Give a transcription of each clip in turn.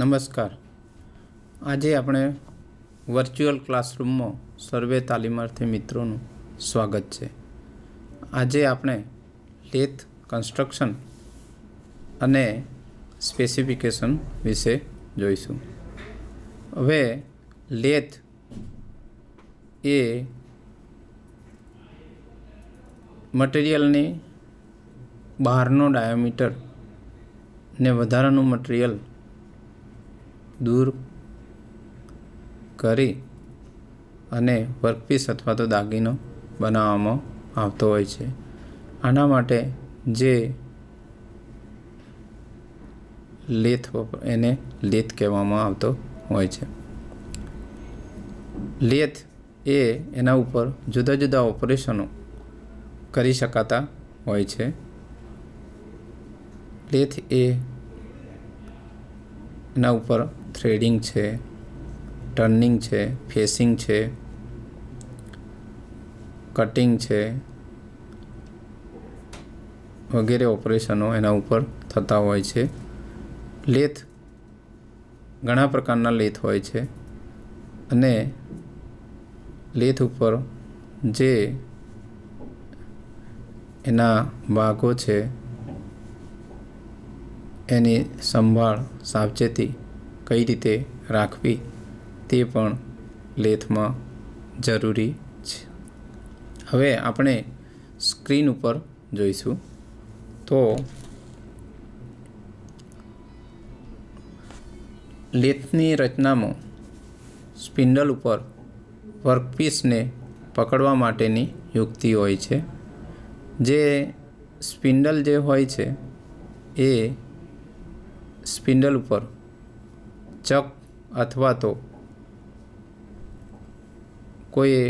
નમસ્કાર। આજે આપણે વર્ચ્યુઅલ ક્લાસરૂમમાં સર્વે તાલીમાર્થી મિત્રોનું સ્વાગત છે। આજે આપણે લેથ કન્સ્ટ્રક્શન અને સ્પેસિફિકેશન વિશે જોઈશું। હવે લેથ એ મટીરિયલની બહારનો ડાયામીટર ને વધારાનું મટીરિયલ દૂર કરી અને વર્કપીસ અથવા તો દાગીનો બનાવવામાં આવતો હોય છે। આના માટે જે લેથ એને લેથ કહેવામાં આવતો હોય છે। લેથ એ એના ઉપર જુદા જુદા ઓપરેશનો કરી શકાતા હોય છે। લેથ એ એના ઉપર થ્રેડિંગ છે, ટર્નિંગ છે, ફેસિંગ છે, કટિંગ છે વગેરે ઓપરેશનો એના ઉપર થતા હોય છે। લેથ ઘણા પ્રકારના લેથ હોય છે અને લેથ ઉપર જે એના ભાગો છે એની સંભાળ સાવચેતી કઈ રીતે રાખવી તે પણ લેથમાં જરૂરી છે। હવે આપણે સ્ક્રીન ઉપર જોઈશું તો લેથની રચનામાં સ્પિન્ડલ ઉપર વર્કપીસને પકડવા માટેની યુક્તિ હોય છે। જે સ્પિન્ડલ જે હોય છે એ સ્પિન્ડલ ઉપર ચક અથવા તો કોઈ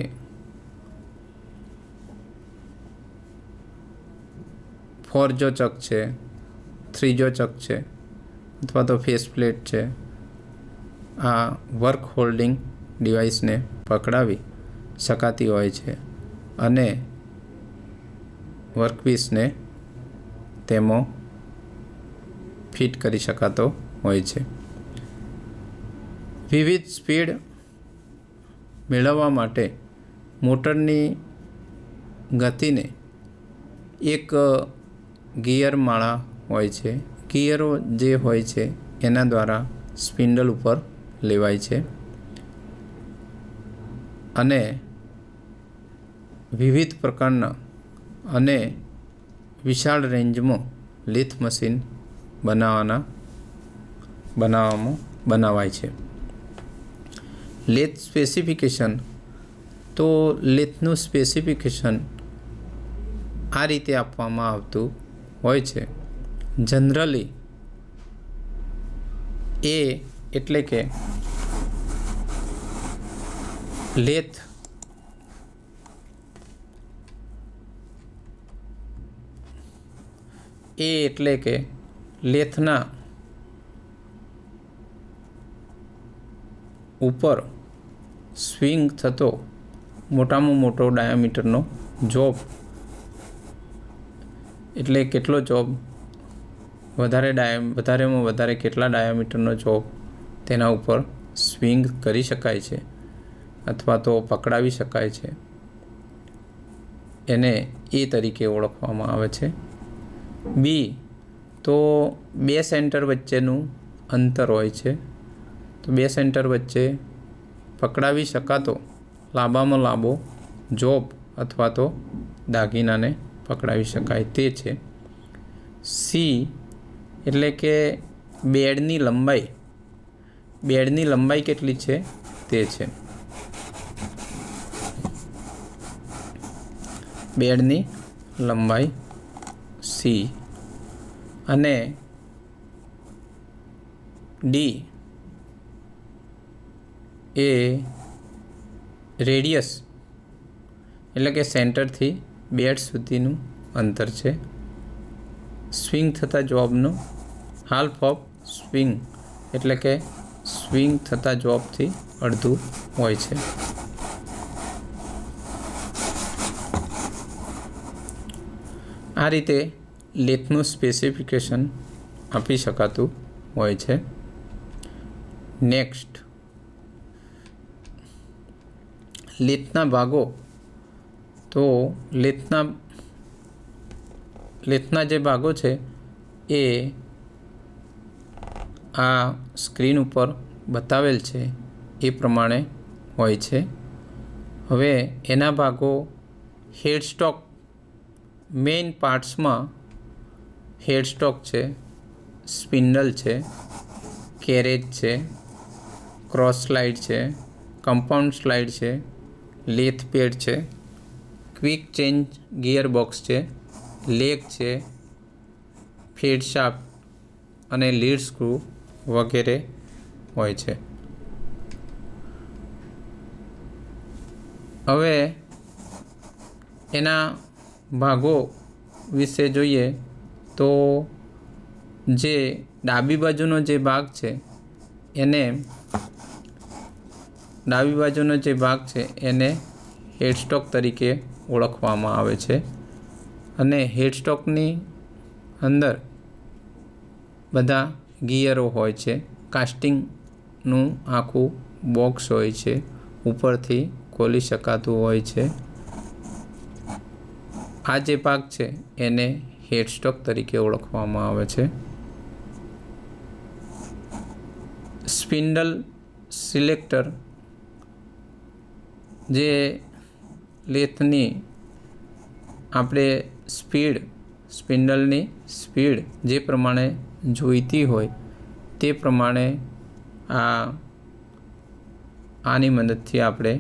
ફોરજો ચક છે, થ્રીજો ચક છે અથવા તો ફેસ પ્લેટ છે, આ વર્ક હોલ્ડિંગ ડિવાઇસને પકડાવી શકાતી હોય છે અને વર્કપીસને તેમાં ફિટ કરી શકાતો હોય છે। વિવિધ સ્પીડ મેળવવા માટે મોટરની ગતિને એક ગિયર માળા હોય છે। ગિયરો જે હોય છે એના દ્વારા સ્પિન્ડલ ઉપર લેવાય છે અને વિવિધ પ્રકારના અને વિશાળ રેન્જમાં લેથ મશીન બનાવાય છે। લેથ સ્પેસિફિકેશન તો લેથનું સ્પેસિફિકેશન આ રીતે આપવામાં આવતું હોય છે। જનરલી એ એટલે કે લેથ એ એટલે કે લેથના ઉપર સ્વિંગ થતો મોટામાં મોટો ડાયામીટરનો જોબ એટલે કેટલો જોબ વધારેમાં વધારે કેટલા ડાયામીટરનો જોબ તેના ઉપર સ્વિંગ કરી શકાય છે અથવા તો પકડાવી શકાય છે એને એ તરીકે ઓળખવામાં આવે છે। બી તો બે સેન્ટર વચ્ચેનું અંતર હોય છે। તો બે સેન્ટર વચ્ચે પકડાવી શકાતો લાંબામાં લાંબો જોબ અથવા તો દાગીનાને પકડાવી શકાય તે છે। સી એટલે કે બેડની લંબાઈ કેટલી છે તે છે। બેડની લંબાઈ સી અને ડી એ રેડિયસ એટલે કે સેન્ટરથી બેડ સુધીનું અંતર છે। સ્વિંગ થતા જોબનો હાલ્ફ ઓફ સ્વિંગ એટલે કે સ્વિંગ થતા જોબથી અડધું હોય છે। આ રીતે લેથનું સ્પેસિફિકેશન આપી શકાતું હોય છે। નેક્સ્ટ, લેથના ભાગો. તો લેથના જે ભાગો છે એ આ સ્ક્રીન ઉપર બતાવેલ છે એ પ્રમાણે હોય છે. હવે એના ભાગો હેડસ્ટોક, મેઇન પાર્ટ્સમાં હેડસ્ટોક છે, સ્પિન્ડલ છે, કેરેજ છે, ક્રોસ સ્લાઇડ છે, કમ્પાઉન્ડ સ્લાઇડ છે, લેથ પેડ છે, ક્વિક ચેન્જ ગિયર બોક્સ છે, લેગ છે, ફીડ શાફ્ટ અને લીડ સ્ક્રૂ વગેરે હોય છે. હવે એના ભાગો વિશે જોઈએ તો જે ડાબી બાજુનો જે ભાગ છે એને હેડસ્ટોક તરીકે ઓળખવામાં આવે છે. અને હેડસ્ટોકની અંદર બધા ગિયરો હોય છે, કાસ્ટિંગનું આખું બોક્સ હોય છે, ઉપરથી ખોલી શકાતું હોય છે. આ જે ભાગ છે એને હેડસ્ટોક તરીકે ઓળખવામાં આવે છે. સ્પિન્ડલ સિલેક્ટર જે લેથની આપણે સ્પિન્ડલની સ્પીડ જે પ્રમાણે જોઈતી હોય તે પ્રમાણે આની મદદથી આપણે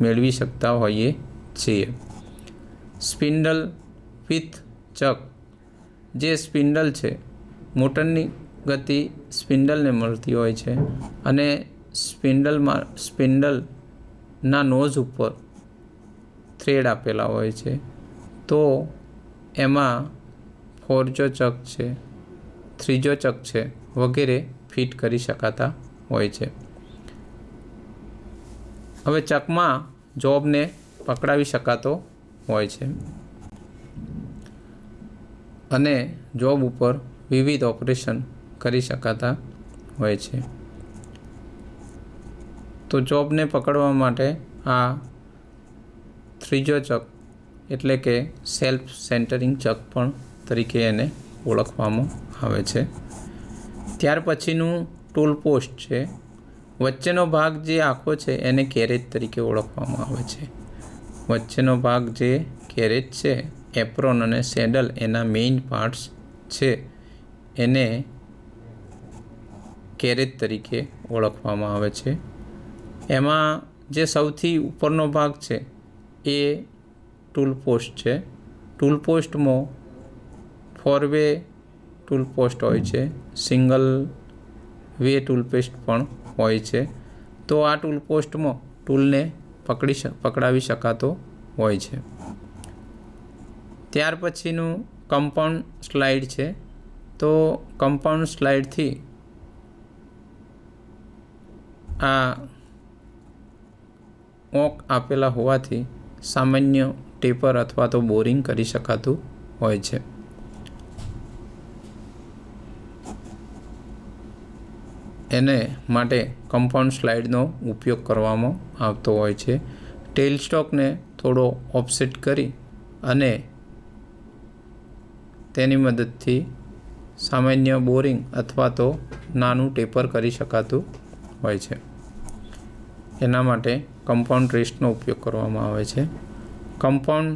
મેળવી શકતા હોઈએ છીએ. સ્પિન્ડલ વિથ ચક, જે સ્પિન્ડલ છે મોટરની ગતિ સ્પિન્ડલને મળતી હોય છે અને સ્પિન્ડલના નોઝ ઉપર થ્રેડ આપેલા હોય છે. તો એમાં 4જો ચક છે, 3જો ચક છે વગેરે ફિટ કરી શકાતા હોય છે. હવે ચકમાં જોબને પકડાવી શકાતો હોય છે અને જોબ ઉપર વિવિધ ઓપરેશન કરી શકાતા હોય છે. તો જોબને પકડવા માટે આ 3જો ચક એટલે કે સેલ્ફ સેન્ટરિંગ ચક પણ તરીકે એને ઓળખવામાં આવે છે. ત્યાર પછીનું ટૂલ પોસ્ટ છે. વચ્ચેનો ભાગ જે આખો છે એને કેરેજ તરીકે ઓળખવામાં આવે છે. વચ્ચેનો ભાગ જે કેરેજ છે, એપ્રોન અને સેડલ એના મેઇન પાર્ટ્સ છે, એને કેરેજ તરીકે ઓળખવામાં આવે છે. એમાં જે સૌથી ઉપરનો ભાગ છે એ ટૂલ પોસ્ટ છે. ટૂલ પોસ્ટમાં 4વે ટૂલ પોસ્ટ હોય છે, સિંગલ વે ટૂલ પોસ્ટ પણ હોય છે. તો આ ટૂલ પોસ્ટમાં ટૂલને પકડાવી શકાતો હોય છે. ત્યાર પછીનું કમ્પાઉન્ડ સ્લાઇડ છે. તો કમ્પાઉન્ડ સ્લાઇડથી આ ઓક આપેલા હોવાથી સામાન્ય ટેપર અથવા તો બોરિંગ કરી શકાતું હોય છે. એને માટે કમ્પાઉન્ડ સ્લાઇડનો ઉપયોગ કરવામાં આવતો હોય છે. ટેલ સ્ટોકને થોડો ઓફસેટ કરી અને તેની મદદથી સામાન્ય બોરિંગ અથવા તો નાનું ટેપર કરી શકાતું હોય છે. એના માટે કમ્પાઉન્ડ રેસ્ટનો ઉપયોગ કરવામાં આવે છે. કમ્પાઉન્ડ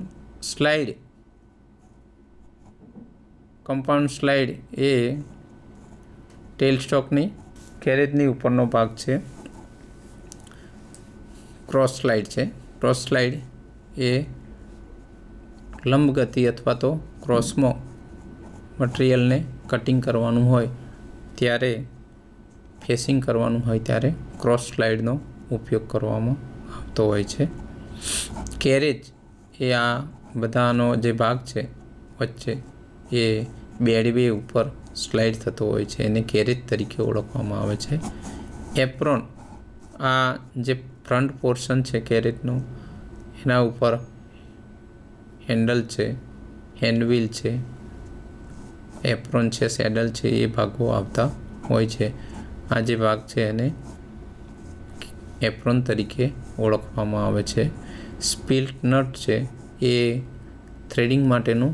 સ્લાઇડ એ ટેલ સ્ટોકની કેરેજની ઉપરનો ભાગ છે. ક્રોસ સ્લાઇડ છે. ક્રોસ સ્લાઇડ એ લંબ ગતિ અથવા તો ક્રોસમાં મટીરિયલને કટિંગ કરવાનું હોય ત્યારે, ફેસિંગ કરવાનું હોય ત્યારે ક્રોસ સ્લાઇડનો ઉપયોગ કરવામાં આવતો હોય છે. કેરેજ એ આ બધાનો જે ભાગ છે વચ્ચે એ બેડવે ઉપર સ્લાઇડ થતો હોય છે, એને કેરેજ તરીકે ઓળખવામાં આવે છે. એપ્રોન, આ જે ફ્રન્ટ પોર્શન છે કેરેજનું, એના ઉપર હેન્ડલ છે, હેન્ડવ્હીલ છે, એપ્રોન છે, સેડલ છે, એ ભાગો આવતા હોય છે. આ જે ભાગ છે એને એપ્રોન તરીકે ઓળખવામાં આવે છે. સ્પિલ્ટ નટ છે એ થ્રેડિંગ માટેનું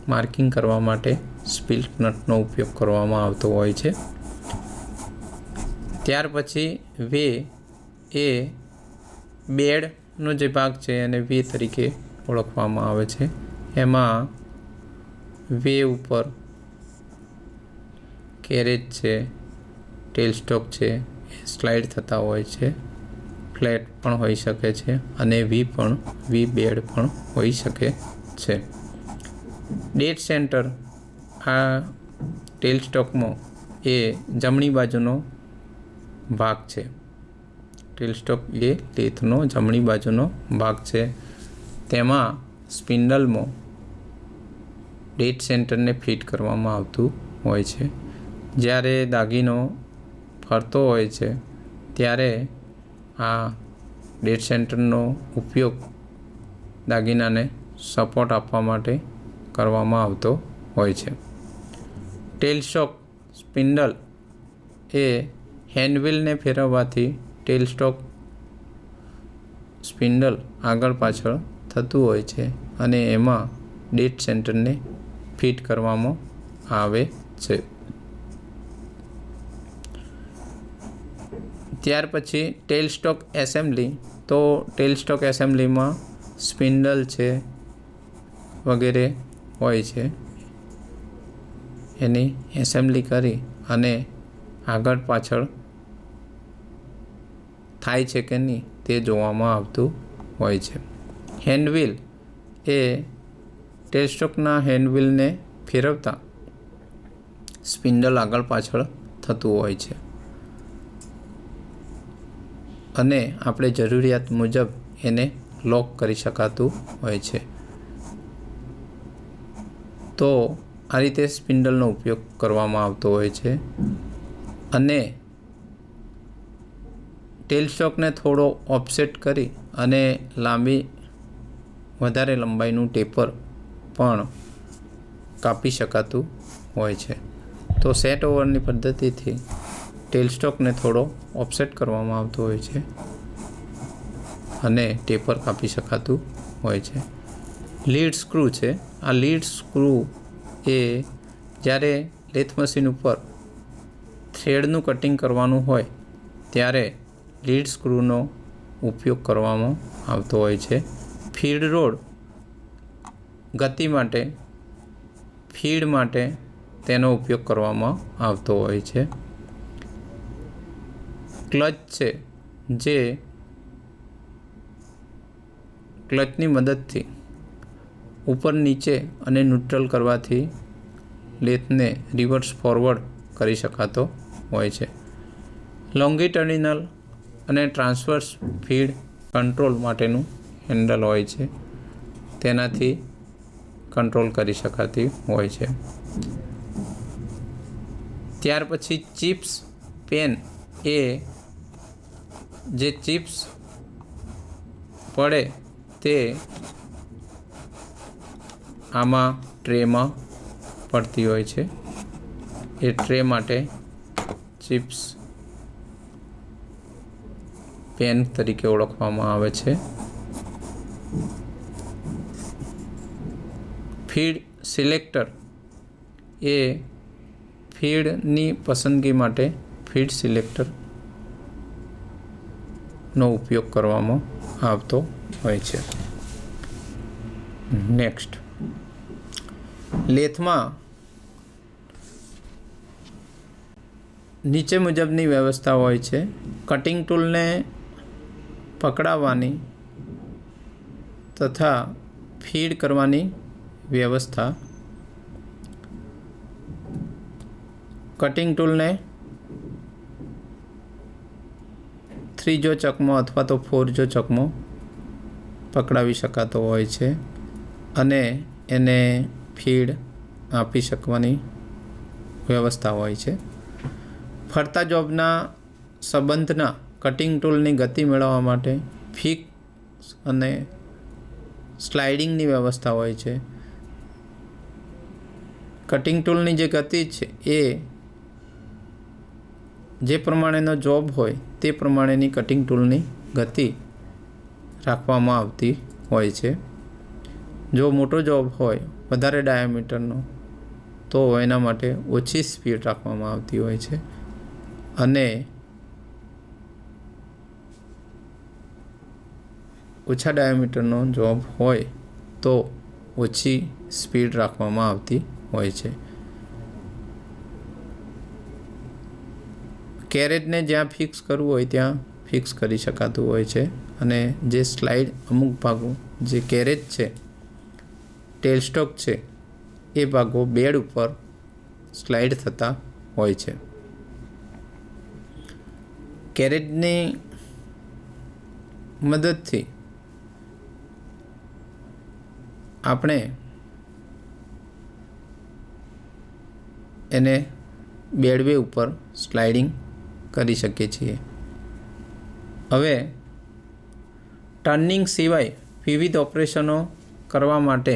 માર્કિંગ કરવા માટે સ્પિલ્ટ નટનો ઉપયોગ કરવામાં આવતો હોય છે. ત્યાર પછી વે એ બેડનો જે ભાગ છે એને વે તરીકે ઓળખવામાં આવે છે. એમાં વે ઉપર કેરેજ છે, ટેલ સ્ટોક છે એ સ્લાઇડ થતા હોય છે. ફ્લેટ પણ હોઈ શકે છે અને વી બેડ પણ હોઈ શકે છે. ડેડ સેન્ટર આ ટેલ સ્ટોકમાં એ જમણી બાજુનો ભાગ છે. ટેલ સ્ટોક એ લેથનો જમણી બાજુનો ભાગ છે. તેમાં સ્પિન્ડલમાં ડેડ સેન્ટરને ફિટ કરવામાં આવતું હોય છે. જ્યારે દાગીનો ફરતો હોય છે ત્યારે આ ડેડ સેન્ટરનો ઉપયોગ દાગીનાને સપોર્ટ આપવા માટે કરવામાં આવતો હોય છે. ટેલ સ્ટોક સ્પિન્ડલ એ હેન્ડવ્હીલને ફેરવવાથી ટેલ સ્ટોક સ્પિન્ડલ આગળ પાછળ થતું હોય છે અને એમાં ડેડ સેન્ટરને ફિટ કરવામાં આવે છે. ત્યાર પછી ટેલ સ્ટોક એસેમ્બલી. તો ટેલ સ્ટોક એસેમ્બલીમાં સ્પિન્ડલ છે વગેરે હોય છે. એની એસેમ્બલી કરી અને આગળ પાછળ થાય છે કે નહીં તે જોવામાં આવતું હોય છે. હેન્ડવ્હીલ એ ટેલ સ્ટોકના હેન્ડવ્હીલને ફેરવતા સ્પિન્ડલ આગળ પાછળ થતું હોય છે અને આપણે જરૂરિયાત મુજબ એને લોક કરી શકાતું હોય છે. તો આ રીતે સ્પિન્ડલનો ઉપયોગ કરવામાં આવતો હોય છે અને ટેલ સ્ટોકને થોડો ઓફસેટ કરી અને વધારે લંબાઈનું ટેપર પણ કાપી શકાતું હોય છે. તો સેટ ઓવરની પદ્ધતિથી ટેલ સ્ટોકને થોડો ઓફસેટ કરવામાં આવતો હોય છે અને ટેપર કાપી શકાતું હોય છે. લીડ સ્ક્રૂ છે. આ લીડ સ્ક્રૂ એ જ્યારે લેથ મશીન ઉપર થ્રેડનું કટિંગ કરવાનું હોય ત્યારે લીડ સ્ક્રૂનો ઉપયોગ કરવામાં આવતો હોય છે. ફીડ રોડ ગતિ માટે ફીડ માટે તેનો ઉપયોગ કરવામાં આવતો હોય છે. ક્લચ છે જે ક્લચની મદદથી ઉપર નીચે અને ન્યુટ્રલ કરવાથી લેથને રિવર્સ ફોરવર્ડ કરી શકાતો હોય છે. લોંગિટર્નિનલ અને ટ્રાન્સવર્સ ફીડ કંટ્રોલ માટેનું હેન્ડલ હોય છે. તેનાથી કંટ્રોલ કરી શકાતી હોય છે. ત્યાર પછી ચિપ્સ પેન એ જે ચિપ્સ પડે તે આમાં ટ્રેમાં પડતી હોય છે. એ ટ્રે માટે ચિપ્સ પેન તરીકે ઓળખવામાં આવે છે. ફીડ સિલેક્ટર એ ફીડની પસંદગી માટે ફીડ સિલેક્ટરનો ઉપયોગ કરવામાં આવતો હોય છે. નેક્સ્ટ, લેથમાં નીચે મુજબની વ્યવસ્થા હોય છે. કટિંગ ટૂલને પકડાવવાની તથા ફીડ કરવાની વ્યવસ્થા. કટિંગ ટૂલને 3 જો ચકમો અથવા તો 4 જો ચકમો પકડાવી શકાતો હોય છે અને એને ફીડ આપી શકવાની વ્યવસ્થા હોય છે. ફરતા જોબના સંબંધના કટિંગ ટૂલની ગતિ મેળવવા માટે ફિક્સ અને સ્લાઇડિંગની વ્યવસ્થા હોય છે. કટિંગ ટૂલની જે ગતિ છે એ જે પ્રમાણેનો જોબ હોય તે પ્રમાણેની કટિંગ ટૂલની ગતિ રાખવામાં આવતી હોય છે. જો મોટો જોબ હોય વધારે ડાયામીટરનો તો એના માટે ઓછી સ્પીડ રાખવામાં આવતી હોય છે અને ઓછા ડાયામીટરનો જોબ હોય તો ઓછી સ્પીડ રાખવામાં આવતી હોય છે. કેરેજને જ્યાં ફિક્સ કરવું હોય ત્યાં ફિક્સ કરી શકાતું હોય છે અને જે સ્લાઇડ અમુક ભાગો જે કેરેજ છે, ટેલ સ્ટોક છે, એ ભાગો બેડ ઉપર સ્લાઇડ થતા હોય છે. કેરેજની મદદથી આપણે એને બેડવે ઉપર સ્લાઇડિંગ કરી શકીએ છીએ. હવે ટર્નિંગ સિવાય વિવિધ ઓપરેશનો કરવા માટે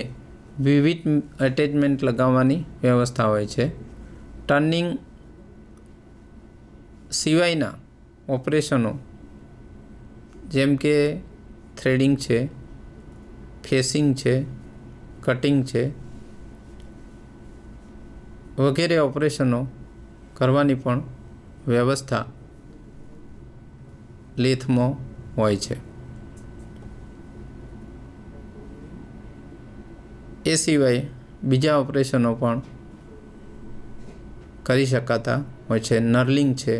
વિવિધ એટેચમેન્ટ લગાવવાની વ્યવસ્થા હોય છે. ટર્નિંગ સિવાયના ઓપરેશનો જેમ કે થ્રેડિંગ છે, ફેસિંગ છે, કટિંગ છે વગેરે ઓપરેશનો કરવાની પણ વ્યવસ્થા લેથમાં હોય છે. એ સિવાય બીજા ઓપરેશનો પણ કરી શકાતા હોય છે. નર્લિંગ છે,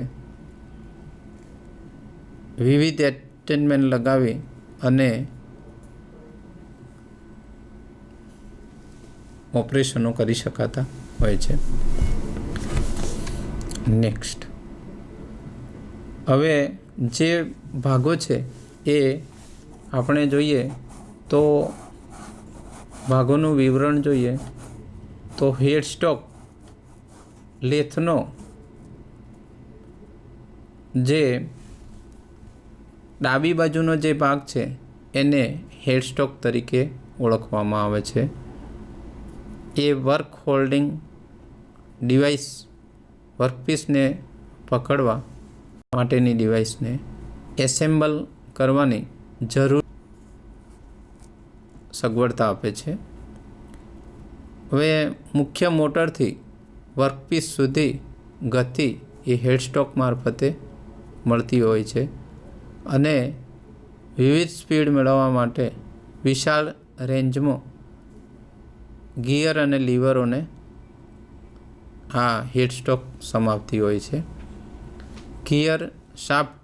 વિવિધ એટેચમેન્ટ લગાવી અને ઓપરેશનો કરી શકાતા હોય છે. નેક્સ્ટ, હવે જે ભાગો છે એ આપણે જોઈએ તો ભાગોનું વિવરણ જોઈએ તો હેડ સ્ટોક લેથનો જે ડાબી બાજુનો જે ભાગ છે એને હેડ સ્ટોક તરીકે ઓળખવામાં આવે છે. એ વર્ક હોલ્ડિંગ ડિવાઇસ, વર્કપીસને પકડવા માટેની ડિવાઇસને એસેમ્બલ કરવાની જરૂર સગવડતા આપે છે. હવે મુખ્ય મોટરથી વર્કપીસ સુધી ગતિ એ હેડસ્ટોક મારફતે મળતી હોય છે અને વિવિધ સ્પીડ મેળવવા માટે વિશાળ રેન્જમાં ગિયર અને લીવરોને આ હેડસ્ટોક સમાવતી હોય છે. ગિયર, શાફ્ટ,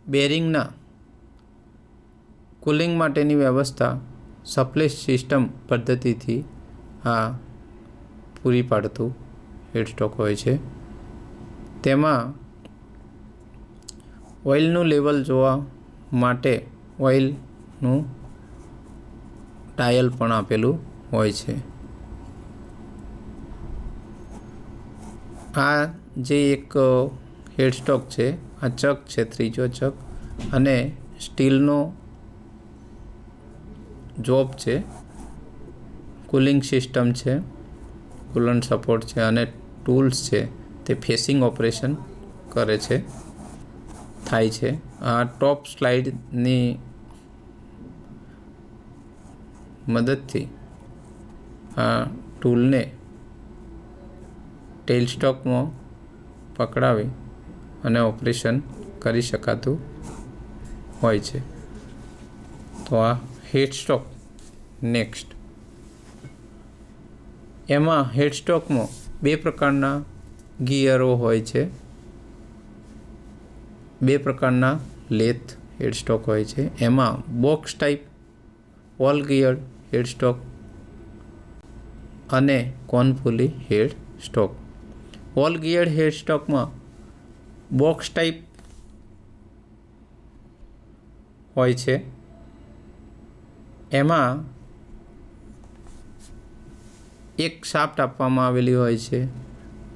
બેરિંગના કુલિંગ માટેની વ્યવસ્થા સપ્લાય સિસ્ટમ પદ્ધતિથી આ પૂરી પાડતું હેડસ્ટોક હોય છે. તેમાં ઓઇલનું લેવલ જોવા માટે ઓઇલનું ડાયલ પણ આપેલું હોય છે. આ જે એક હેડસ્ટોક છે, આ ચક છે, ત્રીજો ચક, અને સ્ટીલનો જોબ છે, કુલિંગ સિસ્ટમ છે, કુલન્ટ સપોર્ટ છે અને ટૂલ્સ છે તે ફેસિંગ ઓપરેશન કરે છે, થાય છે. આ ટોપ સ્લાઇડની મદદથી આ ટૂલને ટેલ સ્ટોકમાં પકડાવી અને ઓપરેશન કરી શકાતું હોય છે. તો આ હેડસ્ટોક. નેક્સ્ટ, એમાં હેડસ્ટોકમાં બે પ્રકારના ગિયરો હોય છે, બે પ્રકારના લેથ હેડસ્ટોક હોય છે. એમાં બોક્સ ટાઈપ ઓલ ગિયર હેડસ્ટોક અને કોનફુલી હેડસ્ટોક. ઓલ ગિયર હેડસ્ટોકમાં બોક્સ ટાઈપ હોય છે. એમાં એક શાફ્ટ આપવામાં આવેલી હોય છે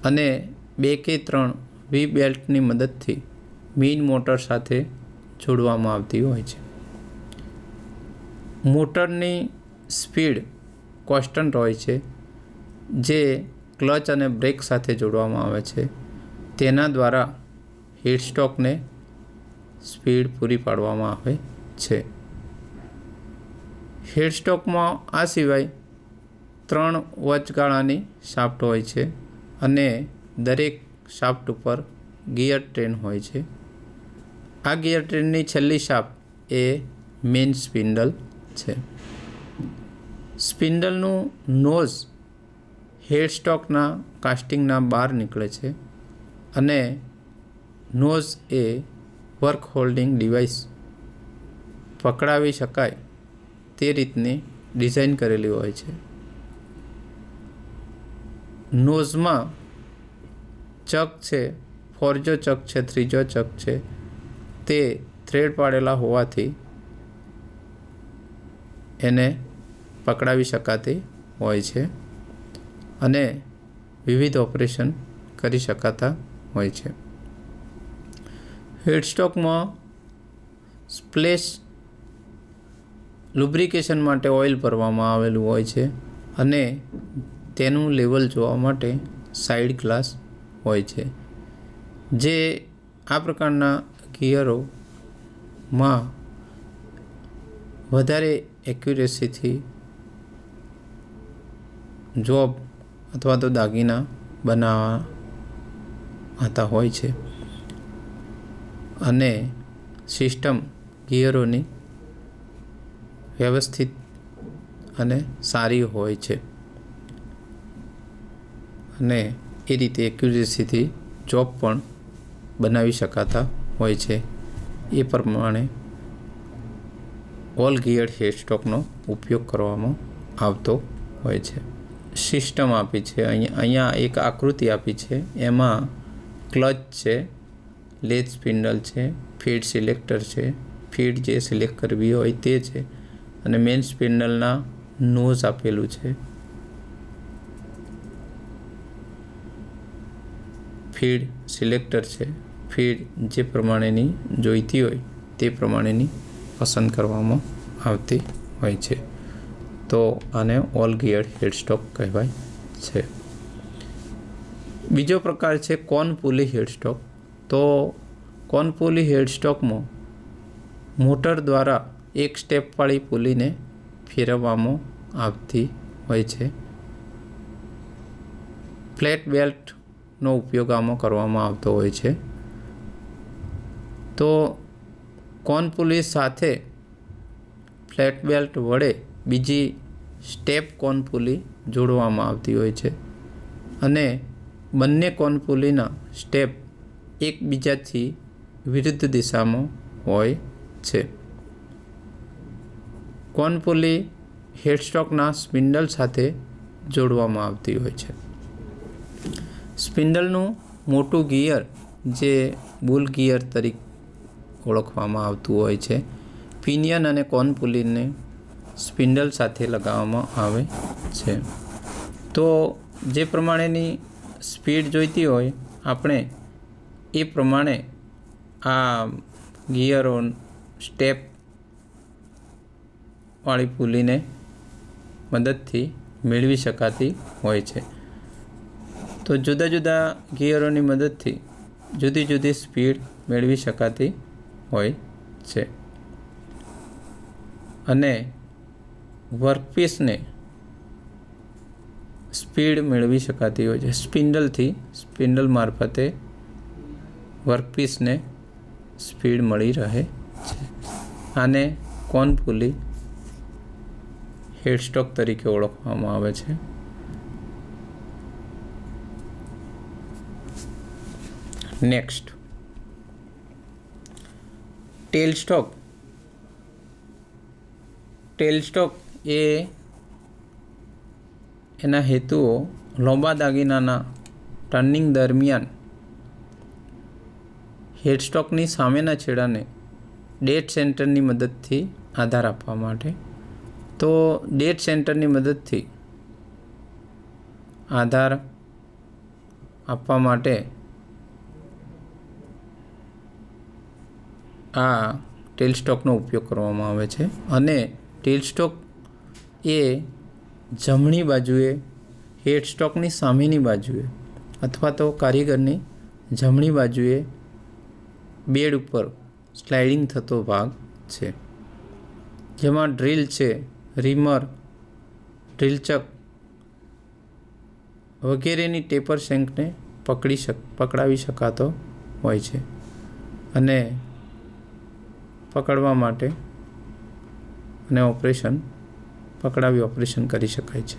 અને 2 કે 3 વી બેલ્ટની મદદથી મેઇન મોટર સાથે જોડવામાં આવતી હોય છે. મોટરની સ્પીડ કોન્સ્ટન્ટ હોય છે, જે ક્લચ અને બ્રેક સાથે જોડવામાં આવે છે. તેના દ્વારા હેડસ્ટોકને સ્પીડ પૂરી પાડવામાં આવે છે. હેડસ્ટોકમાં આ સિવાય 3 વચગાળાની શાફ્ટ હોય છે અને દરેક શાફ્ટ ઉપર ગિયર ટ્રેન હોય છે. આ ગિયર ટ્રેનની છેલ્લી શાફ્ટ એ મેઇન સ્પિન્ડલ છે. સ્પિન્ડલનું નોઝ હેડસ્ટોકના કાસ્ટિંગના બહાર નીકળે છે અને નોઝ એ વર્ક હોલ્ડિંગ ડિવાઇસ પકડાવી શકાય તે રીતની ડિઝાઇન કરેલી હોય છે. નોઝમાં ચક છે, ફોરજો ચક છે, ત્રીજો ચક છે, તે થ્રેડ પાડેલા હોવાથી એને પકડાવી શકાતી હોય છે અને વિવિધ ઓપરેશન કરી શકાતા હોય છે. હેડસ્ટોકમાં સ્પ્લેશ લુબ્રિકેશન માટે ઓઇલ ભરવામાં આવેલું હોય છે અને તેનું લેવલ જોવા માટે સાઇડ ગ્લાસ હોય છે, જે આ પ્રકારના ગિયરોમાં વધારે એક્યુરેસીથી જોબ અથવા તો દાગીના બનાવતા હોય છે અને સિસ્ટમ ગિયરોની વ્યવસ્થિત અને સારી હોય છે અને એ રીતે એક્યુરેસીથી જોબ પણ બનાવી શકાતા હોય છે. એ પ્રમાણે ઓલ ગિયર્ડ હેડસ્ટોકનો ઉપયોગ કરવામાં આવતો હોય છે. સિસ્ટમ આપી છે અહીંયા એક આકૃતિ આપી છે. એમાં ક્લચ છે, લેથ સ્પિન્ડલ છે, ફીડ સિલેક્ટર છે, ફીડ જે સિલેક્ટ કરવી હોય તે છે અને મેઇન સ્પિન્ડલના નોઝ આપેલું છે. ફીડ સિલેક્ટર છે, ફીડ જે પ્રમાણેની જોઈતી હોય તે પ્રમાણેની પસંદ કરવામાં આવતી હોય છે. તો આને ઓલ ગિયર્ડ હેડસ્ટોક કહેવાય છે. બીજો પ્રકાર છે કોન પુલી હેડસ્ટોક. તો કોન પુલી હેડસ્ટોકમાં મોટર દ્વારા એક સ્ટેપવાળી પુલીને ફેરવવામાં આવતી હોય છે. ફ્લેટ બેલ્ટનો ઉપયોગ આમાં કરવામાં આવતો હોય છે. તો કોન પુલી સાથે ફ્લેટ બેલ્ટ વડે બીજી સ્ટેપ કોન પુલી જોડવામાં આવતી હોય છે અને બંને કોન પુલીના સ્ટેપ એકબીજાથી વિરુદ્ધ દિશામાં હોય છે. કોન પુલી હેડસ્ટોકના સ્પિન્ડલ સાથે જોડવામાં આવતી હોય છે. સ્પિન્ડલનું મોટું ગિયર જે બુલ ગિયર તરીકે ઓળખવામાં આવતું હોય છે, પિનિયન અને કોન પુલીને સ્પિન્ડલ સાથે લગાવવામાં આવે છે. તો જે પ્રમાણેની સ્પીડ જોઈતી હોય આપણે એ પ્રમાણે આ ગિયરો સ્ટેપવાળી પુલીને મદદથી મેળવી શકાતી હોય છે. તો જુદા જુદા ગિયરોની મદદથી જુદી જુદી સ્પીડ મેળવી શકાતી હોય છે અને વર્કપીસને સ્પીડ મેળવી શકાતી હોય છે. સ્પિન્ડલ મારફતે વર્કપીસને સ્પીડ મળી રહે છે. આને કોન પુલી હેડસ્ટોક તરીકે ઓળખવામાં આવે છે. નેક્સ્ટ ટેલસ્ટોક. ટેલસ્ટોક એ એના હેતુઓ લાંબા દાગીનાના ટર્નિંગ દરમિયાન હેડસ્ટોકની સામેના છેડાને ડેડ સેન્ટરની મદદથી આધાર આપવા માટે. તો ડેડ સેન્ટરની મદદથી આધાર આપવા માટે આ ટેલસ્ટોકનો ઉપયોગ કરવામાં આવે છે અને ટેલસ્ટોક એ જમણી બાજુએ હેડસ્ટોકની સામેની બાજુએ અથવા તો કારીગરની જમણી બાજુએ બેડ ઉપર સ્લાઇડિંગ થતો ભાગ છે, જેમાં ડ્રીલ છે, રીમર, ડ્રીલચક વગેરેની ટેપર શેંકને પકડાવી શકાતો હોય છે અને પકડવા માટે અને ઓપરેશન કરી શકાય છે.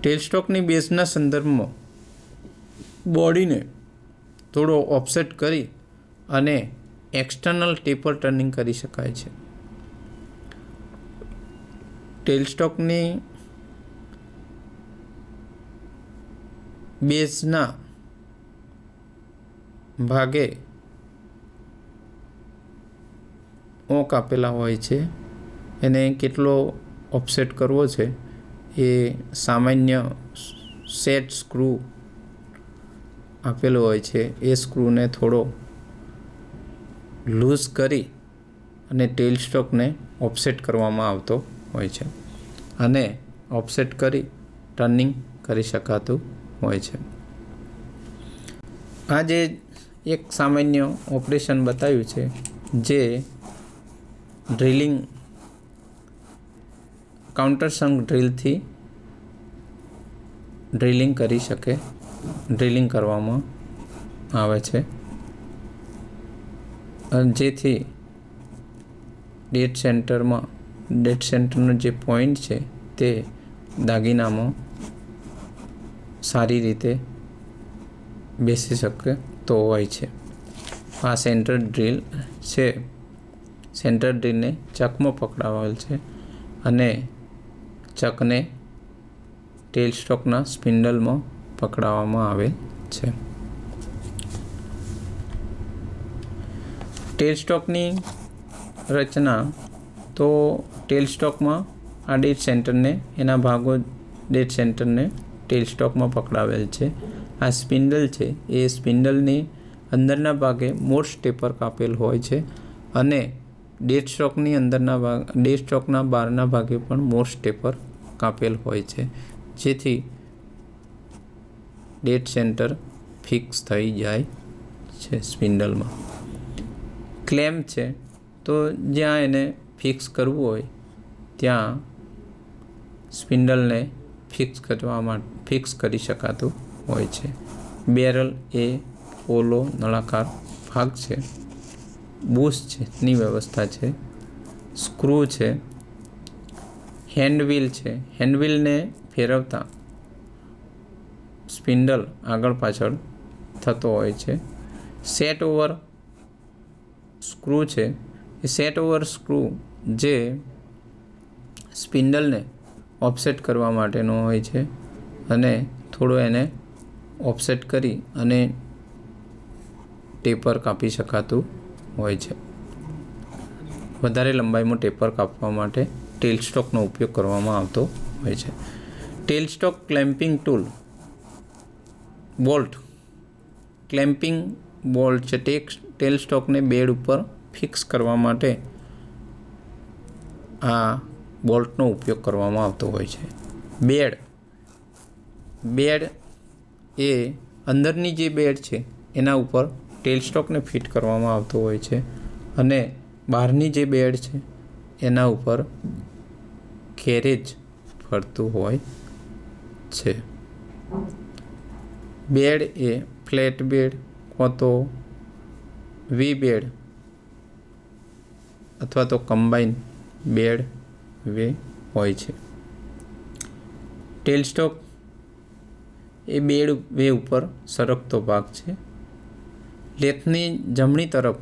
ટેલસ્ટોકની બેઝના સંદર્ભમાં બોડીને થોડો ઓફસેટ કરી અને એક્સટર્નલ ટેપર ટર્નિંગ કરી શકાય છે. ટેલસ્ટોકની બેઝના ભાગે ઓંક આપેલા હોય છે. એને કેટલો ઓફસેટ કરવો છે એ સામાન્ય સેટ સ્ક્રૂ આપેલો હોય છે. એ સ્ક્રૂને થોડો લૂઝ કરી અને ટેલસ્ટોકને ઓફસેટ કરવામાં આવતો હોય છે અને ઓફસેટ કરી ટર્નિંગ કરી શકાતું હોય છે. આ જે એક સામાન્ય ઓપરેશન બતાવ્યું છે, જે ડ્રિલિંગ કાઉન્ટરસંક ડ્રિલથી ડ્રિલિંગ કરવામાં આવે છે, જેથી ડેડ સેન્ટરનો જે પોઈન્ટ છે તે દાગીનામાં સારી રીતે બેસી શકે તો હોય છે. આ સેન્ટર ડ્રિલ છે. સેન્ટર ડ્રિલને ચકમાં પકડાવેલ છે અને ચકને ટેલસ્ટોકના સ્પિન્ડલમાં પકડાવવામાં આવેલ છે. ટેલસ્ટોકની રચના તો ટેલસ્ટોકમાં આ ડેડ સેન્ટરને ટેલસ્ટોકમાં પકડાવેલ છે. આ સ્પિન્ડલ છે એ સ્પિન્ડલની અંદરના ભાગે મોર્સ ટેપર કાપેલ હોય છે અને ડેડસ્ટોકના બહારના ભાગે પણ મોર્સ ટેપર કાપેલ હોય છે, જેથી ડેડ સેન્ટર ફિક્સ થઈ જાય છે. સ્પિન્ડલમાં ક્લેમ્પ છે, તો જ્યાં એને ફિક્સ કરવું હોય ત્યાં સ્પિન્ડલને ફિક્સ કરી શકાતું હોય છે. બેરલ એ પોલો નળાકાર ભાગ છે. બુશ છે ની વ્યવસ્થા છે. સ્ક્રૂ છે. હેન્ડવ્હીલ છે. હેન્ડવ્હીલને ફેરવતા સ્પિન્ડલ આગળ પાછળ થતો હોય છે. સેટ ઓવર સ્ક્રૂ છે. એ સેટ ઓવર સ્ક્રૂ જે સ્પિન્ડલને ઓફસેટ કરવા માટેનો હોય છે અને થોડો એને ઓફસેટ કરી અને ટેપર કાપી શકાતું હોય છે. વધારે લંબાઈમાં ટેપર કાપવા માટે ટેલસ્ટોકનો ઉપયોગ કરવામાં આવતો હોય છે. Tailstock clamping tool bolt clamping bolt છે. ટેલસ્ટોકને બેડ ઉપર ફિક્સ કરવા માટે આ બોલ્ટનો ઉપયોગ કરવામાં આવતો હોય છે. બેડ એ અંદરની જે બેડ છે એના ઉપર ટેલસ્ટોકને ફિટ કરવામાં આવતો હોય છે અને બહારની જે બેડ છે એના ઉપર કેરેજ ફરતું હોય છે. બેડ એ ફ્લેટ બેડ કાં તો વી બેડ અથવા તો કમ્બાઈન બેડ વે હોય છે. ટેલસ્ટોક એ બેડ વે ઉપર સરકતો ભાગ છે. લેથની જમણી તરફ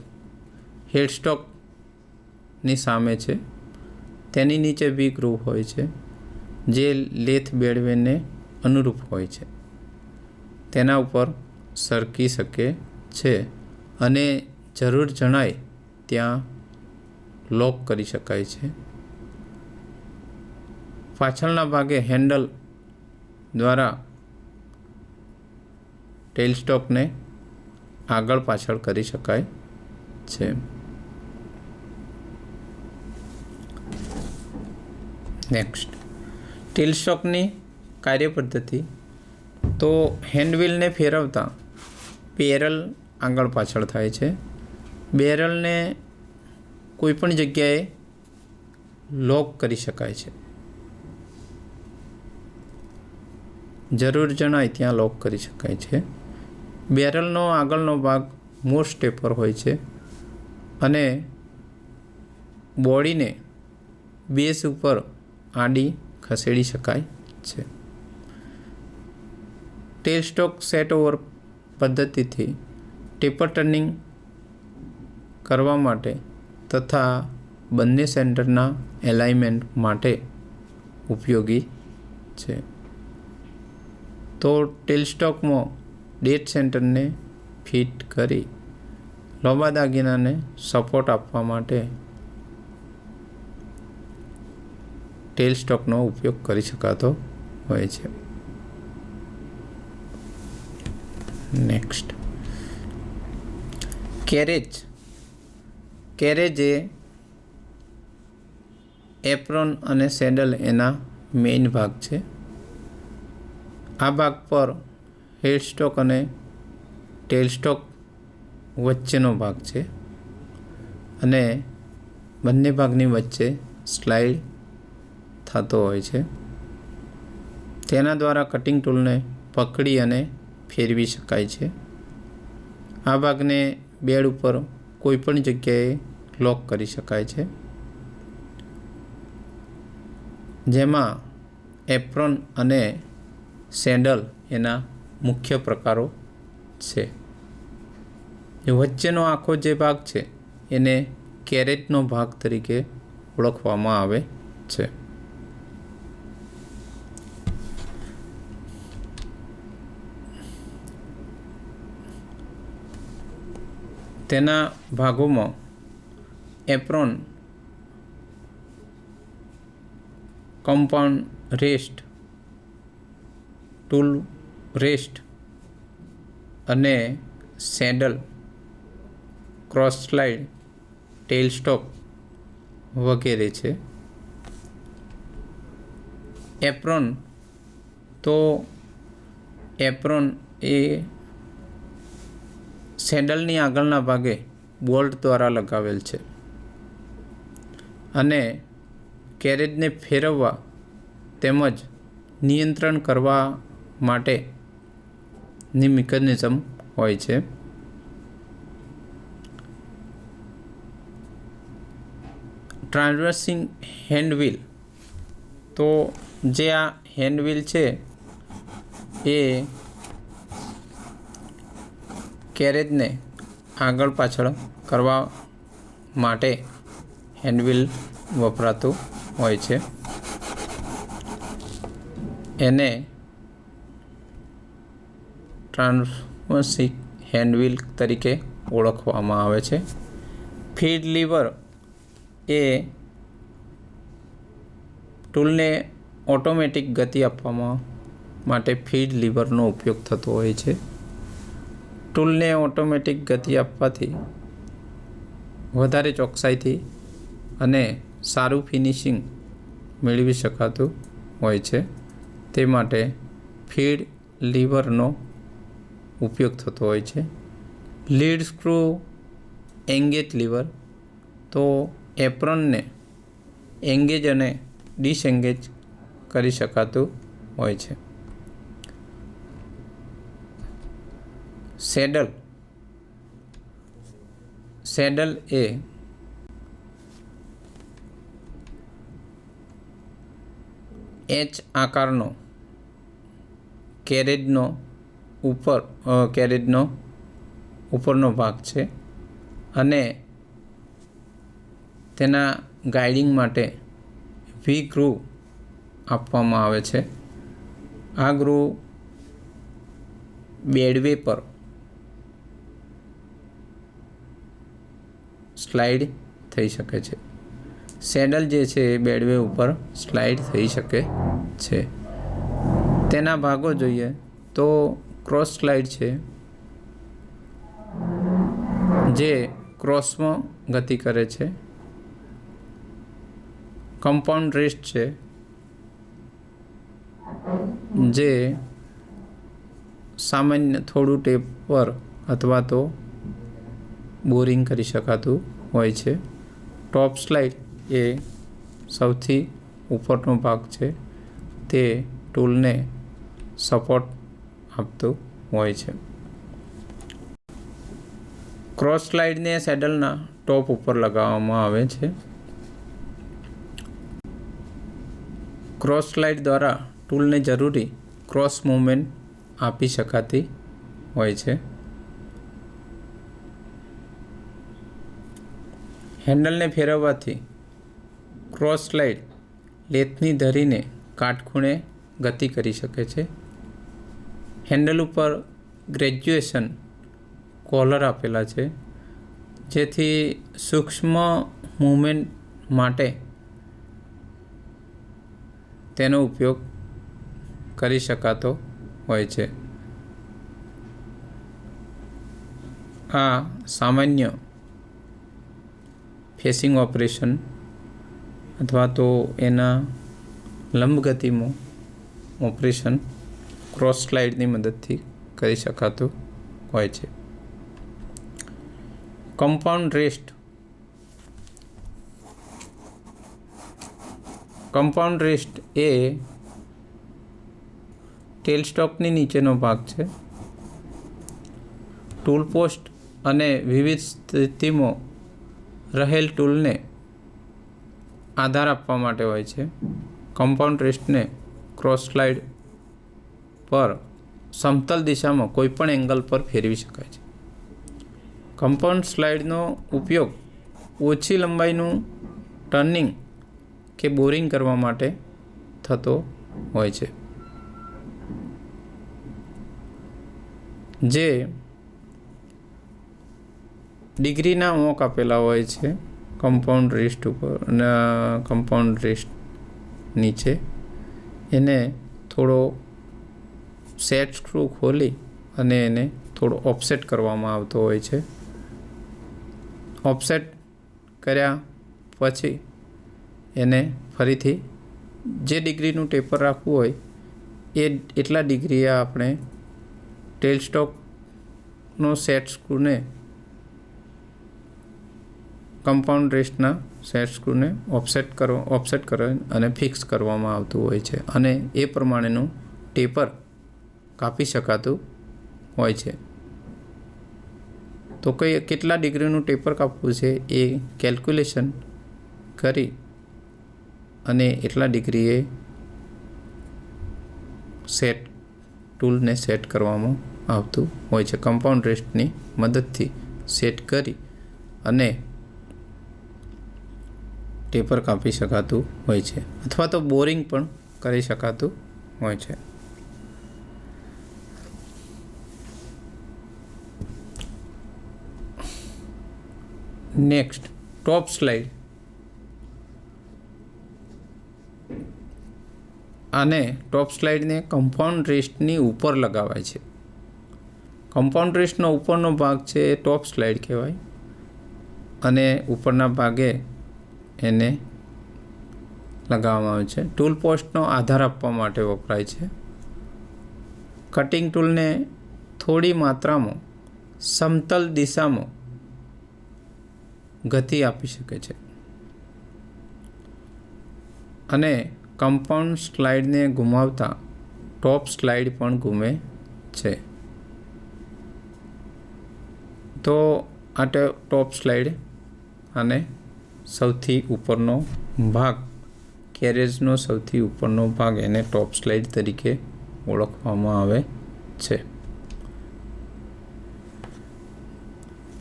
હેડસ્ટોકની સામે છે. તેની નીચે વી ગ્રુવ હોય છે, જે લેથ બેડવેને અનુરૂપ હોય છે. તેના ઉપર સરકી શકે છે અને જરૂર જણાય ત્યાં લોક કરી શકાય છે. પાછળના ભાગે હેન્ડલ દ્વારા ટેલસ્ટોકને આગળ પાછળ કરી શકાય છે. નેક્સ્ટ, ટેલસ્ટોકની કાર્યપદ્ધતિ તો હેન્ડવ્હીલને ફેરવતા પેરલ આગળ પાછળ થાય છે બેરલને કોઈ પણ જગ્યાએ લોક કરી શકાય છે, જરૂર જણાય ત્યાં લોક કરી શકાય છે. બેરલનો આગળનો ભાગ મોસ્ટ ટેપર હોય છે અને બોડીને બેઝ ઉપર આડી ખસેડી શકાય છે. ટેલ સ્ટોક સેટ ઓવર પદ્ધતિથી ટેપર ટર્નિંગ કરવા માટે તથા બંને સેન્ટરના એલાઇનમેન્ટ માટે ઉપયોગી છે. તો ટેલ સ્ટોકમાં ડેડ સેન્ટરને ફિટ કરી લાંબા દાગીનાને સપોર્ટ આપવા માટે ટેલ સ્ટોકનો ઉપયોગ કરી શકાતો હોય છે. નેક્સ્ટ, કેરેજ એ એપ્રોન અને સેડલ એના મેઇન ભાગ છે. આ ભાગ પર હેડ સ્ટોક અને ટેલ સ્ટોક વચ્ચેનો ભાગ છે અને બંને ભાગની વચ્ચે સ્લાઇડ થતો હોય છે. તેના દ્વારા કટિંગ ટૂલને પકડી અને ફેરવી શકાય છે. આ ભાગને બેડ ઉપર કોઈ પણ જગ્યાએ લોક કરી શકાય છે, જેમાં એપ્રોન અને સેન્ડલ એના મુખ્ય પ્રકારો છે. વચ્ચેનો આખો જે ભાગ છે એને કેરેજનો ભાગ તરીકે ઓળખવામાં આવે છે. તેના ભાગોમાં apron, compound rest, tool rest અને સેડલ, ક્રોસ સ્લાઇડ, ટેલ સ્ટોક વગેરે છે. એપ્રોન એ સેન્ડલની આગળના ભાગે બોલ્ટ દ્વારા લગાવેલ છે અને કેરેજને ફેરવવા તેમજ નિયંત્રણ કરવા માટેની મિકેનિઝમ હોય છે. ટ્રાન્સવર્સિંગ હેન્ડવ્હીલ, તો જે આ હેન્ડવ્હીલ છે એ કેરેજને આગળ પાછળ કરવા માટે હેન્ડવ્હીલ વપરાતું હોય છે. એને ટ્રાન્સવર્સિંગ હેન્ડવ્હીલ તરીકે ઓળખવામાં આવે છે. ફીડ લીવર એ ટૂલને ઓટોમેટિક ગતિ આપવા માટે ફીડ લીવરનો ઉપયોગ થતો હોય છે. ટૂલને ઓટોમેટિક ગતિ આપવાથી વધારે ચોકસાઈથી અને સારું ફિનિશિંગ મેળવી શકાતું હોય છે. તે માટે ફીડ લીવરનો ઉપયોગ થતો હોય છે. લીડ સ્ક્રૂ એંગેજ લીવર, તો એપ્રોનને એંગેજ અને ડિસએંગેજ કરી શકાતું હોય છે. સેડલ એ એચ આકારનો કેરેજનો ઉપરનો ભાગ છે અને તેના ગાઇડિંગ માટે વી ગ્રુવ આપવામાં આવે છે. આ ગ્રુવ બેડવે પર સ્લાઇડ થઈ શકે છે. સેડલ જે છે એ બેડવે ઉપર સ્લાઇડ થઈ શકે છે. તેના ભાગો જોઈએ તો ક્રોસ સ્લાઇડ છે, જે ક્રોસમાં ગતિ કરે છે. કમ્પાઉન્ડ રેસ્ટ છે, જે સામાન્ય થોડું ટેપર અથવા તો બોરિંગ કરી શકાતું હોય છે. ટોપ સ્લાઇડ એ સૌથી ઉપરનો ભાગ છે, તે ટૂલને સપોર્ટ આપતું હોય છે. ક્રોસ સ્લાઇડને સેડલના ટોપ ઉપર લગાવવામાં આવે છે. ક્રોસ સ્લાઇડ દ્વારા ટૂલને જરૂરી ક્રોસ મૂવમેન્ટ આપી શકાતી હોય છે. હેન્ડલને ફેરવવાથી ક્રોસ સ્લાઇડ લેથની ધરીને કાટખૂણે ગતિ કરી શકે છે. હેન્ડલ ઉપર ગ્રેજ્યુએશન કોલર આપેલા છે, જેથી સૂક્ષ્મ મૂવમેન્ટ માટે તેનો ઉપયોગ કરી શકાતો હોય છે. આ સામાન્ય ફેસિંગ ઓપરેશન અથવા તો એના લંબગતિમાં ઓપરેશન ક્રોસ સ્લાઇડની મદદથી કરી શકાતું હોય છે. Compound rest. કમ્પાઉન્ડ રેસ્ટ એ ટેલ સ્ટોકની નીચેનો ભાગ છે. ટૂલ પોસ્ટ અને વિવિધ સ્થિતિમાં રહેલ ટૂલને આધાર આપવા માટે હોય છે. કમ્પાઉન્ડ રેસ્ટને ક્રોસ સ્લાઇડ પર સમતલ દિશામાં કોઈપણ એંગલ પર ફેરવી શકાય છે. કમ્પાઉન્ડ સ્લાઇડનો ઉપયોગ ઓછી લંબાઈનું ટર્નિંગ કે બોરિંગ કરવા માટે થતો હોય છે. જે ડિગ્રીના ઓંક આપેલા હોય છે કમ્પાઉન્ડ રેસ્ટ ઉપર અને કમ્પાઉન્ડ રેસ્ટ નીચે એને થોડો સેટ સ્ક્રૂ ખોલી અને એને થોડો ઓફસેટ કરવામાં આવતો હોય છે. ઓફસેટ કર્યા પછી એને ફરીથી જે ડિગ્રીનું ટેપર રાખવું હોય એ એટલા ડિગ્રીએ આપણે ટેલ સ્ટોકનો સેટ સ્ક્રૂને કમ્પાઉન્ડ રેસ્ટના સેટ સ્ક્રૂને ઓફસેટ કરો અને ફિક્સ કરવામાં આવતું હોય છે અને એ પ્રમાણેનું ટેપર કાપી શકાતું હોય છે. તો કેટલા ડિગ્રીનું ટેપર કાપવું છે એ કેલ્ક્યુલેશન કરી અને એટલા ડિગ્રીએ ટૂલને સેટ કરવામાં આવતું હોય છે. કમ્પાઉન્ડ રેસ્ટની મદદથી સેટ કરી અને ટેપર કાપી શકાતું હોય છે અથવા તો બોરિંગ પણ કરી શકાતું હોય છે. નેક્સ્ટ, ટોપ સ્લાઇડ. આને ટોપ સ્લાઇડને કમ્પાઉન્ડ રેસ્ટની ઉપર લગાવાય છે. કમ્પાઉન્ડ રેસ્ટનો ઉપરનો ભાગ છે એ ટોપ સ્લાઇડ કહેવાય અને ઉપરના ભાગે એને લગાવવામાં આવે છે. ટૂલ પોસ્ટનો આધાર આપવા માટે વપરાય છે. કટિંગ ટૂલને થોડી માત્રામાં સમતલ દિશામાં ગતિ આપી શકે છે અને કમ્પાઉન્ડ સ્લાઇડને ઘુમાવતા ટોપ સ્લાઇડ પણ ઘૂમે છે. તો આ ટોપ સ્લાઇડ અને સૌથી ઉપરનો ભાગ, કેરેજનો સૌથી ઉપરનો ભાગ, એને ટોપ સ્લાઇડ તરીકે ઓળખવામાં આવે છે.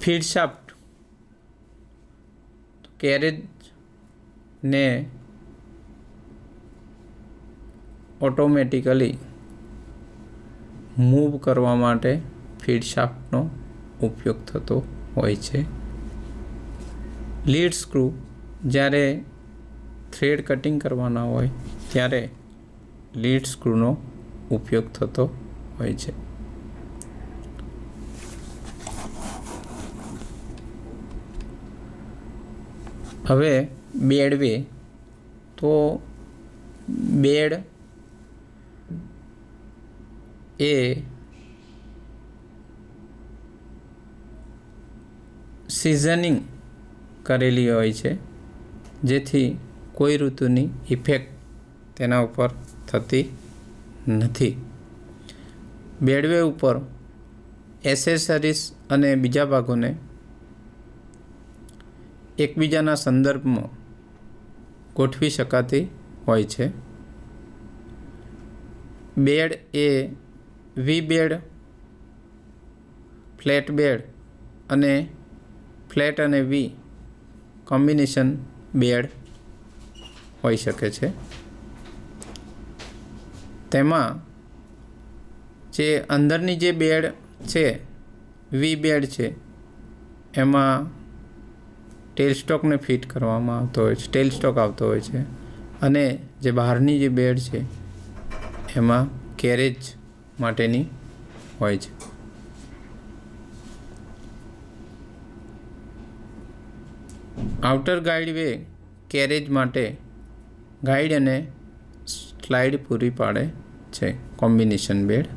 Feed shaft. કેરેજને ઓટોમેટિકલી મૂવ કરવા માટે ફીડ શાફ્ટનો ઉપયોગ થતો હોય છે. Lead screw. જ્યારે થ્રેડ કટિંગ કરવાના હોય ત્યારે લીડ સ્ક્રૂનો ઉપયોગ થતો હોય છે. હવે બેડ વે. તો બેડ એ સિઝનિંગ કરેલી હોય છે, જેથી કોઈ ઋતુની ઇફેક્ટ તેના ઉપર થતી નથી. બેડવે ઉપર એસેસરીઝ અને બીજા ભાગોને એકબીજાના સંદર્ભમાં ગોઠવી શકાતી હોય છે. બેડ એ વી બેડ, ફ્લેટ બેડ અને ફ્લેટ અને વી કોમ્બિનેશન બેડ હોઈ શકે છે. તેમાં જે અંદરની જે બેડ છે, વી બેડ છે, એમાં ટેલ સ્ટોકને ફિટ કરવામાં આવતો હોય છે, ટેલ સ્ટોક આવતો હોય છે. અને જે બહારની જે બેડ છે એમાં કેરેજ માટેની હોય છે. આઉટર ગાઈડ વે કેરેજ માટે ગાઈડ અને સ્લાઇડ પૂરી પાડે છે કોમ્બિનેશન બેડ,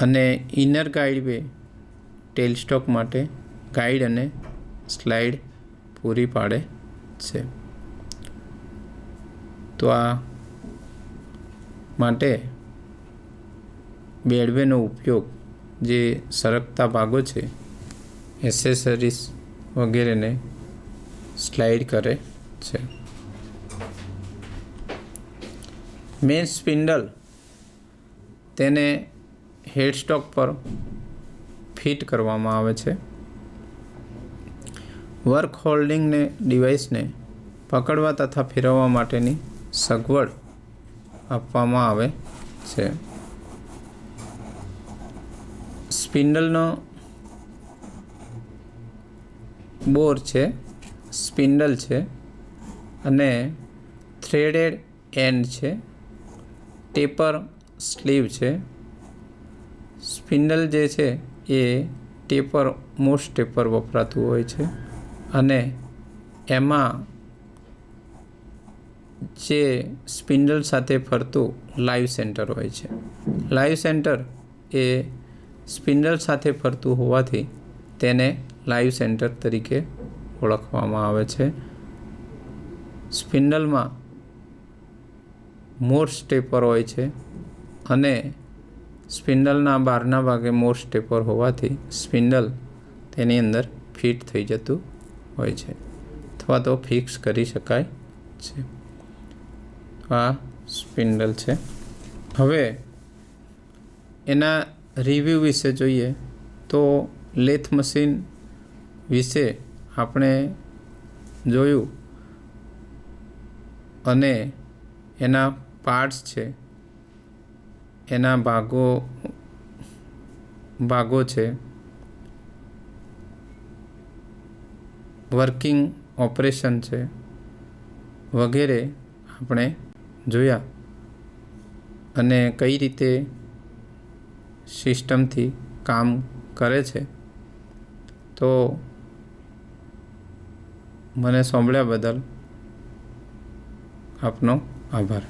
અને ઇનર ગાઈડ વે ટેલ સ્ટોક માટે ગાઈડ અને સ્લાઇડ પૂરી પાડે છે. તો આ માટે બેડવેનો ઉપયોગ જે સરકતા ભાગો છે, એસેસરીઝ વગેરેને સ્લાઇડ કરે છે. મેઇન સ્પિન્ડલ તેને હેડસ્ટોક પર ફિટ કરવામાં આવે છે. વર્ક હોલ્ડિંગને ડિવાઇસને પકડવા તથા ફેરવવા માટેની સગવડ આપવામાં આવે છે. સ્પિન્ડલનો બોર છે, સ્પિન્ડલ છે, અને થ્રેડેડ એન્ડ છે, ટેપર સ્લીવ છે. સ્પિન્ડલ જે છે એ ટેપર, મોસ્ટ ટેપર વપરાતું હોય છે, અને એમાં જે સ્પિન્ડલ સાથે ફરતું લાઈવ સેન્ટર હોય છે. લાઈવ સેન્ટર એ સ્પિન્ડલ સાથે ફરતું હોવાથી તેને લાઈવ સેન્ટર તરીકે ઓળખવામાં આવે છે. સ્પિન્ડલમાં મોર સ્ટેપર હોય છે, અને સ્પિન્ડલના બહારના ભાગે મોર સ્ટેપર હોવાથી સ્પિન્ડલ તેની અંદર ફિટ થઈ જતું હોય છે, અથવા તો ફિક્સ કરી શકાય છે. આ સ્પિન્ડલ છે. હવે એના રિવ્યૂ વિશે જોઈએ તો લેથ મશીન વિશે આપણે જોયું, અને એના પાર્ટ્સ છે, એના ભાગો છે, વર્કિંગ ઓપરેશન છે, વગેરે આપણે જોયા, અને કઈ રીતે સિસ્ટમથી કામ કરે છે. તો મને સાંભળ્યા બદલ આપનો આભાર.